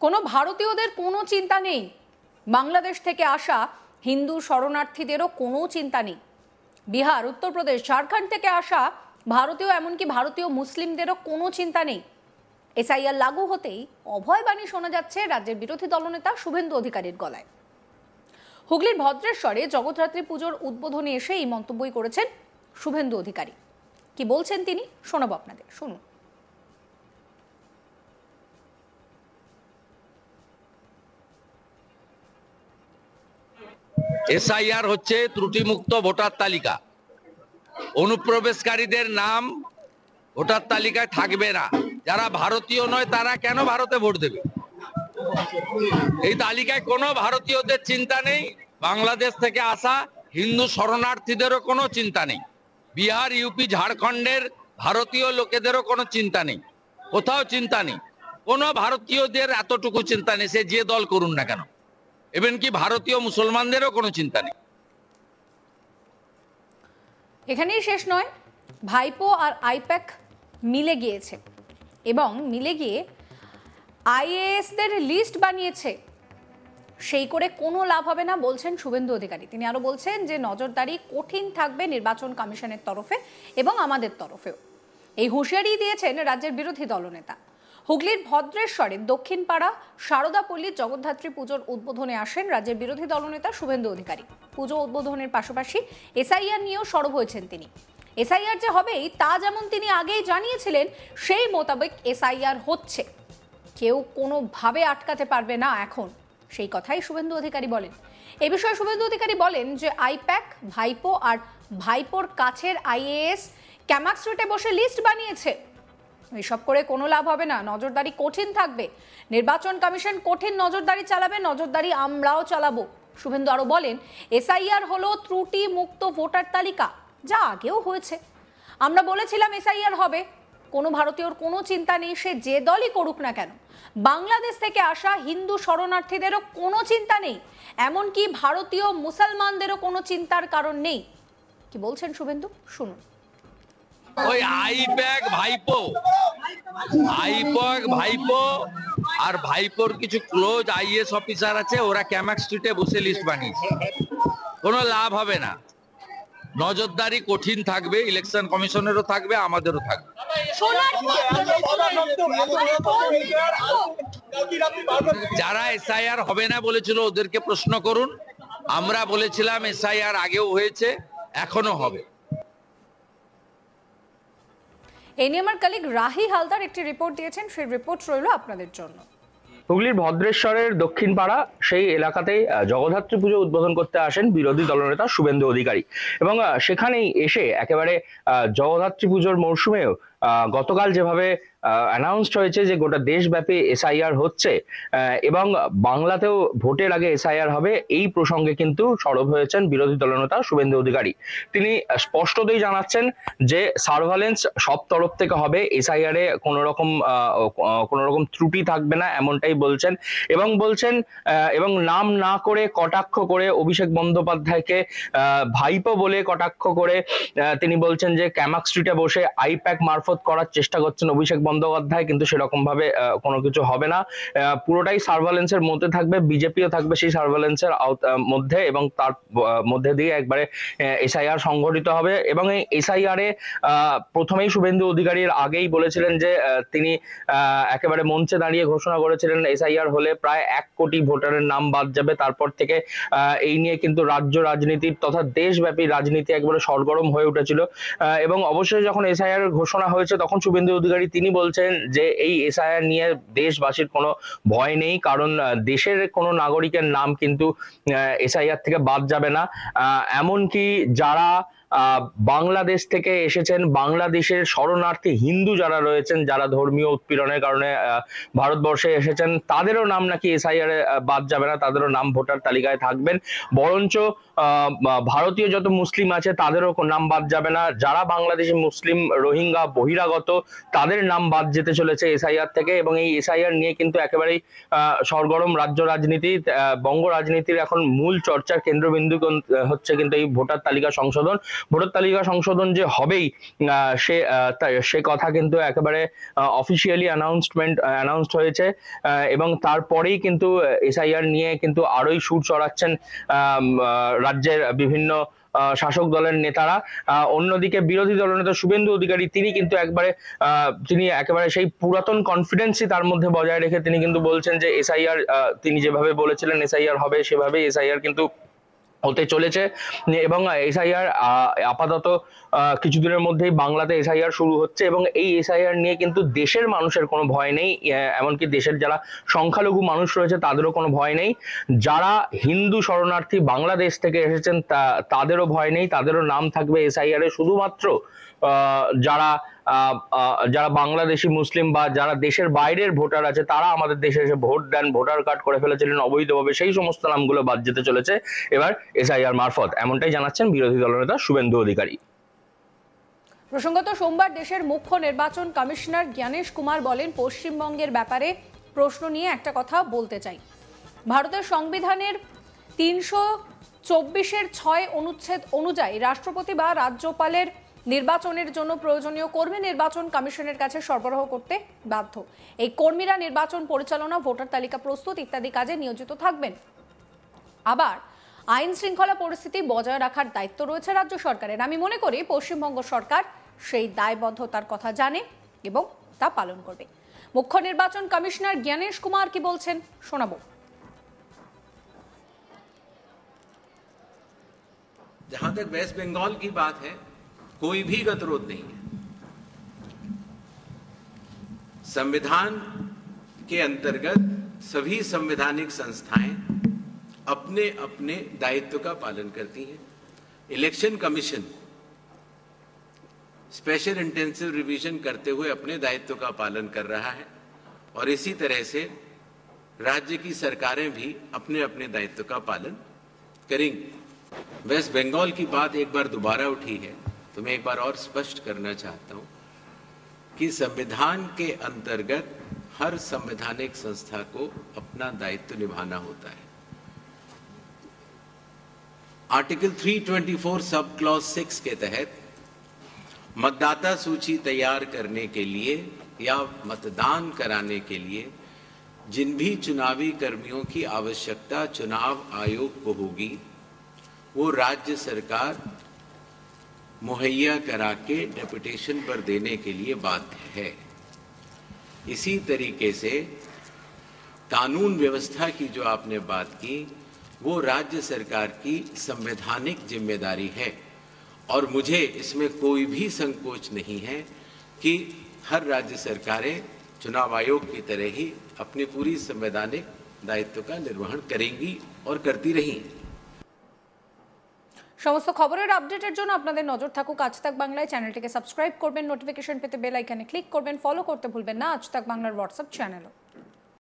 কোনো ভারতীয়দের কোনো চিন্তা নেই, বাংলাদেশ থেকে আসা হিন্দু শরণার্থীদেরও কোনো চিন্তা নেই। বিহার, উত্তরপ্রদেশ, ঝাড়খণ্ড থেকে আসা ভারতীয়, এমনকি ভারতীয় মুসলিমদেরও কোনো চিন্তা নেই। এসআইআর লাগু হতেই অভয় বাণী শোনা যাচ্ছে রাজ্যের বিরোধী দলনেতা শুভেন্দু অধিকারীর গলায়। হুগলির ভদ্রেশ্বরে জগদ্ধাত্রী পুজোর উদ্বোধনে এসে এই মন্তব্যই করেছেন শুভেন্দু অধিকারী। কি বলছেন তিনি শোনাবো আপনাদের, শুনুন। এসআইআর হচ্ছে ত্রুটিমুক্ত ভোটার তালিকা। অনুপ্রবেশকারীদের নাম ভোটার তালিকায় থাকবে না। যারা ভারতীয় নয় তারা কেন ভারতে ভোট দেবে? এই তালিকায় কোনো ভারতীয়দের চিন্তা নেই। বাংলাদেশ থেকে আসা হিন্দু শরণার্থীদেরও কোনো চিন্তা নেই। বিহার, ইউপি, ঝাড়খণ্ডের ভারতীয় লোকেদেরও কোনো চিন্তা নেই। কোথাও চিন্তা নেই। কোনো ভারতীয়দের এতটুকু চিন্তা নেই, সে যে দল করুন না কেন। এমন কি ভারতীয় মুসলমানদেরও কোনো চিন্তা নেই। এখানেই শেষ নয়, ভাইপো আর আইপ্যাক মিলে গিয়েছে এবং মিলে গিয়ে আইএএসদের লিস্ট বানিয়েছে। সেই করে কোনো লাভ হবে না বলছেন শুভেন্দু অধিকারী। তিনি আরো বলছেন যে নজরদারি কঠিন থাকবে নির্বাচন কমিশনের তরফে এবং আমাদের তরফেও। এই হুঁশিয়ারি দিয়েছেন রাজ্যের বিরোধী দলনেতা। হুগলির ভদ্রেশ্বরের দক্ষিণপাড়া শারদাপল্লী জগদ্ধাত্রী পুজোর উদ্বোধনে আসেন রাজ্যের বিরোধী দলনেতা শুভেন্দু অধিকারী। পুজো উদ্বোধনের পাশাপাশি এসআইআর নিয়েও সরব হয়েছেন তিনি। এসআইআর যে হবেই তা যেমন তিনি আগেই জানিয়েছিলেন, সেই মোতাবেক এসআইআর হচ্ছে। কেউ কোনোভাবে আটকাতে পারবে না এখন, সেই কথাই শুভেন্দু অধিকারী বলেন। এ বিষয়ে শুভেন্দু অধিকারী বলেন যে আইপ্যাক, ভাইপো আর ভাইপোর কাছের আইএএস ক্যামাক স্ট্রিটে বসে লিস্ট বানিয়েছে। এসব করে কোনো লাভ হবে না, নজরদারি কঠিন থাকবে। নির্বাচন কমিশন কঠিন নজরদারি চালাবে, নজরদারি আমরাও চালাবো। শুভেন্দু আরো বলেন, এসআইআর হলো ত্রুটি মুক্ত ভোটার তালিকা, যা আগেও হয়েছে। আমরা বলেছিলাম এসআইআর হবে, কোনো ভারতীয়র কোনো চিন্তা নেই, সে যে দলই করুক না কেন। বাংলাদেশ থেকে আসা হিন্দু শরণার্থীদেরও কোনো চিন্তা নেই, এমনকি ভারতীয় মুসলমানদেরও কোনো চিন্তার কারণ নেই। কি বলছেন শুভেন্দু, শুনুন। ওই আইপ্যাক ভাইপো আর ভাইপোর কিছু ক্লোজ আইএস অফিসার আছে, ওরা ক্যামাক স্ট্রিটে বসে লিস্ট বানিয়েছে। কোনো লাভ হবে না। নজরদারি কঠিন থাকবে, ইলেকশন কমিশনেরও থাকবে, আমাদেরও থাকবে। যারা এসআইআর হবে না বলেছিল ওদেরকে প্রশ্ন করুন। আমরা বলেছিলাম এসআইআর আগেও হয়েছে, এখনো হবে। এই নিয়ে আমার কলিগ রাহি হালদার একটি রিপোর্ট দিয়েছেন, সেই রিপোর্ট রইল আপনাদের জন্য। হুগলির ভদ্রেশ্বরের দক্ষিণপাড়া সেই এলাকাতেই জগদ্ধাত্রী পুজো উদ্বোধন করতে আসেন বিরোধী দলনেতা শুভেন্দু অধিকারী এবং সেখানেই এসে একেবারে জগদ্ধাত্রী পুজোর মরশুমেও গতকাল যেভাবে অ্যানাউন্সড হয়েছে যে গোটা দেশব্যাপী এসআইআর হচ্ছে এবং বাংলাতেও ভোটের আগে এসআইআর হবে, এই প্রসঙ্গে কিন্তু সরব হয়েছেন বিরোধী দলনেতা শুভেন্দু অধিকারী। তিনি স্পষ্টতই জানাচ্ছেন যে সার্ভালেন্স সব তরফ থেকে হবে, এসআইআর এ কোনো রকম ত্রুটি থাকবে না, এমনটাই বলছেন এবং নাম না করে কটাক্ষ করে অভিষেক বন্দ্যোপাধ্যায়কে ভাইপো বলে কটাক্ষ করে তিনি বলছেন যে ক্যামাক স্ট্রিটে বসে আইপ্যাক মারফত করার চেষ্টা করছেন অভিষেক বন্দ্যোপাধ্যায়, কিন্তু সেরকম ভাবে কোনো কিছু হবে না। পুরোটাই সার্ভালেন্সের মধ্যে থাকবে, বিজেপিও থাকবে সেই সার্ভালেন্সের মধ্যে এবং তার মধ্যে দিয়ে একবারে এসআইআর সংগঠিত হবে। এবং এই এসআইআর এ প্রথমেই শুভেন্দু অধিকারীর আগেই বলেছিলেন যে তিনি একেবারে মঞ্চে দাঁড়িয়ে ঘোষণা করেছিলেন এসআইআর হলে প্রায় 1 কোটি ভোটারের নাম বাদ যাবে। তারপর থেকে এই নিয়ে কিন্তু রাজ্য রাজনীতির তথা দেশব্যাপী রাজনীতি একবারে সরগরম হয়ে উঠেছিল এবং অবশ্যই যখন এসআইআর ঘোষণা হয়েছে তখন শুভেন্দু অধিকারী তিনি বলছেন যে এই এসআইআর নিয়ে দেশবাসীর কোনো ভয় নেই, কারণ দেশের কোনো নাগরিকের নাম কিন্তু এসআইআর থেকে বাদ যাবে না। এমনকি যারা বাংলাদেশ থেকে এসেছেন, বাংলাদেশের শরণার্থী হিন্দু যারা রয়েছেন, যারা ধর্মীয় উৎপীড়নের কারণে ভারতবর্ষে এসেছেন, তাদেরও নাম নাকি এসআইআর বাদ যাবে না, তাদেরও নাম ভোটার তালিকায় থাকবেন। বরঞ্চ ভারতীয় যত মুসলিম আছে তাদেরও নাম বাদ যাবে না। যারা বাংলাদেশি মুসলিম, রোহিঙ্গা, বহিরাগত, তাদের নাম বাদ যেতে চলেছে এসআইআর থেকে। এবং এই এসআইআর নিয়ে কিন্তু একেবারেই সরগরম রাজ্য রাজনীতি, বঙ্গ রাজনীতির এখন মূল চর্চার কেন্দ্রবিন্দু হচ্ছে কিন্তু এই ভোটার তালিকা সংশোধন। ভোটার তালিকা সংশোধন যে হবেই সে কথা কিন্তু একেবারে অফিসিয়ালি অ্যানাউন্সড হয়েছে, এবং তারপরেই কিন্তু এসআইআর নিয়ে কিন্তু আরোই সুর চড়াচ্ছেন রাজ্যের বিভিন্ন শাসক দলের নেতারা। অন্যদিকে বিরোধী দলনেতা শুভেন্দু অধিকারী তিনি একেবারে সেই পুরাতন কনফিডেন্সই তার মধ্যে বজায় রেখে তিনি কিন্তু বলছেন যে এসআইআর, তিনি যেভাবে বলেছিলেন এসআইআর হবে সেভাবে এসআইআর কিন্তু হতে চলেছে, এবং এসআইআর আপাতত কিছুদিনের মধ্যেই বাংলাতে এসআইআর শুরু হচ্ছে, এবং এই এসআইআর নিয়ে কিন্তু দেশের মানুষের কোনো ভয় নেই, এমনকি দেশের যারা সংখ্যালঘু মানুষ রয়েছে তাদেরও কোনো ভয় নেই। যারা হিন্দু শরণার্থী বাংলাদেশ থেকে এসেছেন তাদেরও ভয় নেই, তাদেরও নাম থাকবে এসআইআর এ। শুধুমাত্র যারা বাংলাদেশি মুসলিম বা যারা দেশের বাইরের ভোটার আছে তারা আমাদের দেশে এসে ভোট দেন, ভোটার কার্ড করে ফেলেছিলেন অবৈধভাবে, সেই সমস্ত নামগুলো বাদ যেতে চলেছে এবার এসআইআর মারফত, এমনটাই জানাচ্ছেন বিরোধী দলনেতা শুভেন্দু অধিকারী। প্রসঙ্গত সোমবার দেশের মুখ্য নির্বাচন কমিশনার জ্ঞানেশ কুমার বলেন, পশ্চিমবঙ্গের ব্যাপারে প্রশ্ন নিয়ে একটা কথা বলতে চাই। ভারতের সংবিধানের 324(6) অনুচ্ছেদ অনুযায়ী রাষ্ট্রপতি বা রাজ্যপালের নির্বাচনের জন্য প্রয়োজনীয় কর্মী নির্বাচন কমিশনের কাছে সরবরাহ করতে বাধ্য। এই কর্মীরা নির্বাচন পরিচালনা, ভোটার তালিকা প্রস্তুত ইত্যাদি কাজে নিয়োজিত থাকবেন। আবার আইন শৃঙ্খলা পরিস্থিতি বজায় রাখার দায়িত্ব রয়েছে রাজ্য সরকারের। আমি মনে করি পশ্চিমবঙ্গ সরকার সেই দায়বদ্ধতার কথা জানে এবং তা পালন করবে। মুখ্য নির্বাচন কমিশনার জ্ঞানেশ কুমার কি বলছেন শোনাবো। जहां तक वेस्ट बंगाल की बात है, कोई भी गतिरोध नहीं है। संविधान के अंतर्गत सभी संवैधानिक संस्थाएं अपने अपने दायित्व का पालन करती हैं। Election commission special intensive revision करते हुए अपने दायित्व का पालन कर रहा है, और इसी तरह से राज्य की सरकारें भी अपने अपने दायित्व का पालन करेंगी। वेस्ट बंगाल की बात एक बार दोबारा उठी है, तो मैं एक बार और स्पष्ट करना चाहता हूं कि संविधान के अंतर्गत हर संवैधानिक संस्था को अपना दायित्व निभाना होता है। आर्टिकल 324 सब क्लॉज 6 के तहत मतदाता सूची तैयार करने के लिए या मतदान कराने के लिए जिन भी चुनावी कर्मियों की आवश्यकता चुनाव आयोग को होगी, वो राज्य सरकार मुहैया करा के डेपुटेशन पर देने के लिए बाध्य है। इसी तरीके से कानून व्यवस्था की जो आपने बात की, वो राज्य सरकार की संवैधानिक जिम्मेदारी है, और मुझे इसमें कोई भी संकोच नहीं है कि हर राज्य सरकारें चुनाव आयोग की तरह ही अपनी पूरी संवैधानिक दायित्व का निर्वहन करेंगी और करती रही। সমস্ত খবরের আপডেটের জন্য আপনাদের নজর থাকুক আজ তাক বাংলায়। চ্যানেলটিকে সাবস্ক্রাইব করবেন, নোটিফিকেশন পেতে বেল আইকনে ক্লিক করবেন, ফলো করতে ভুলবেন না আজ তাক বাংলার হোয়াটসঅ্যাপ চ্যানেলও।